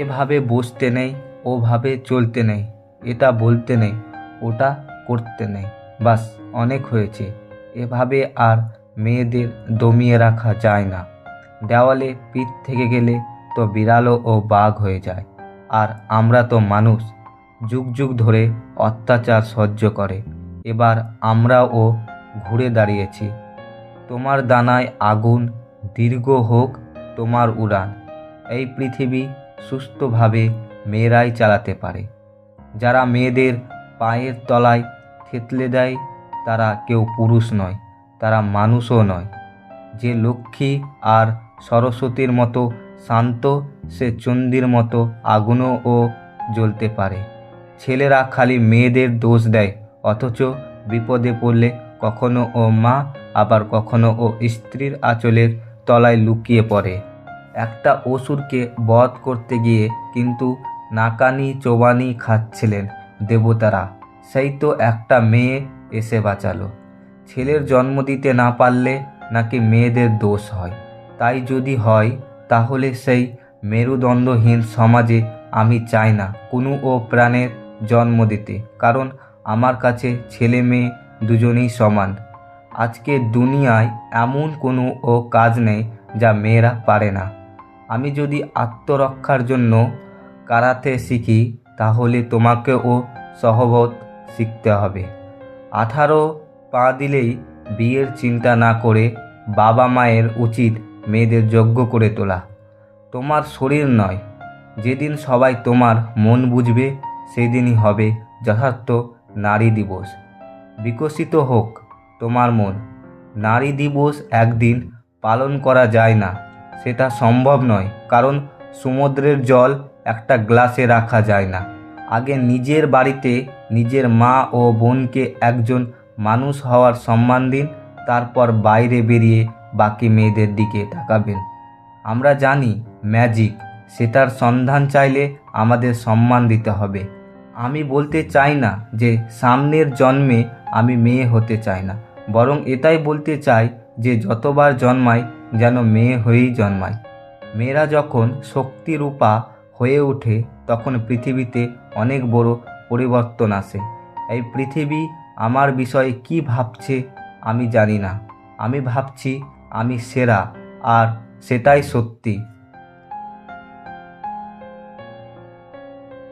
এভাবে বসতে নেই, ওভাবে চলতে নেই, এটা বলতে নেই, ওটা করতে নেই। বাস, অনেক হয়েছে। এভাবে আর মেয়েদের দমিয়ে রাখা যায় না। দেওয়ালে পিঠ থেকে গেলে তো বিড়ালও ও বাঘ হয়ে যায়। আর আমরা তো মানুষ, যুগ যুগ ধরে অত্যাচার সহ্য করে। এবার আমরাও ঘুরে দাঁড়িয়েছি। তোমার দানায় আগুন, দীর্ঘ হোক তোমার উড়ান। এই পৃথিবী সুস্থভাবে মেয়েরাই চালাতে পারে। যারা মেয়েদের পায়ের তলায় থেতলে দেয় তারা কেউ পুরুষ নয়, তারা মানুষও নয়। যে লক্ষ্মী আর সরস্বতীর মতো শান্ত, সে চণ্ডীর মতো আগুনও জ্বলতে পারে। ছেলেরা খালি মেয়েদের দোষ দেয়, অথচ বিপদে পড়লে কখনো ও মা, আবার কখনো ও স্ত্রীর আঁচলের তলায় লুকিয়ে পড়ে। একটা অসুরকে বধ করতে গিয়ে কিন্তু নাকানি চোবানি খাচ্ছিলেন দেবতারা, সেই তো একটা মেয়ে এসে বাঁচালো। ছেলের জন্ম দিতে না পারলে নাকি মেয়েদের দোষ হয়। তাই যদি হয় তাহলে সেই মেরুদণ্ডহীন সমাজে আমি চাই না কোনো প্রাণের জন্ম দিতে, কারণ আমার কাছে ছেলে মেয়ে দুজনেই সমান। আজকের দুনিয়ায় এমন কোনো কাজ নেই যা মেয়েরা পারে না। আমি যদি আত্মরক্ষার জন্য কারাতে শিখি, তাহলে তোমাকেও সহবত শিখতে হবে। 18 পা দিলেই বিয়ের চিন্তা না করে বাবা মায়ের উচিত মেয়েদের যোগ্য করে তোলা। তোমার শরীর নয়, যেদিন সবাই তোমার মন বুঝবে সেদিনই হবে যথার্থ নারী দিবস। বিকশিত হোক তোমার মন। নারী দিবস একদিন পালন করা যায় না, সেটা সম্ভব নয়, কারণ সমুদ্রের জল একটা গ্লাসে রাখা যায় না। আগে নিজের বাড়িতে নিজের মা ও বোনকে একজন মানুষ হওয়ার সম্মান দিন, তারপর বাইরে বেরিয়ে বাকি মেয়েদের দিকে তাকাবেন। আমরা জানি ম্যাজিক, সেটার সন্ধান চাইলে আমাদের সম্মান দিতে হবে। আমি বলতে চাই না যে সামনের জন্মে আমি মেয়ে হতে চাই না, বরং এটাই বলতে চাই যে যতবার জন্মায় যেন মেয়ে হয়েই জন্মায়। মেয়েরা যখন শক্তিরূপা হয়ে ওঠে তখন পৃথিবীতে অনেক বড় পরিবর্তন আসে। এই পৃথিবী আমার বিষয়ে কি ভাবছে আমি জানি না। আমি ভাবছি আমি সেরা, আর সেটাই সত্যি।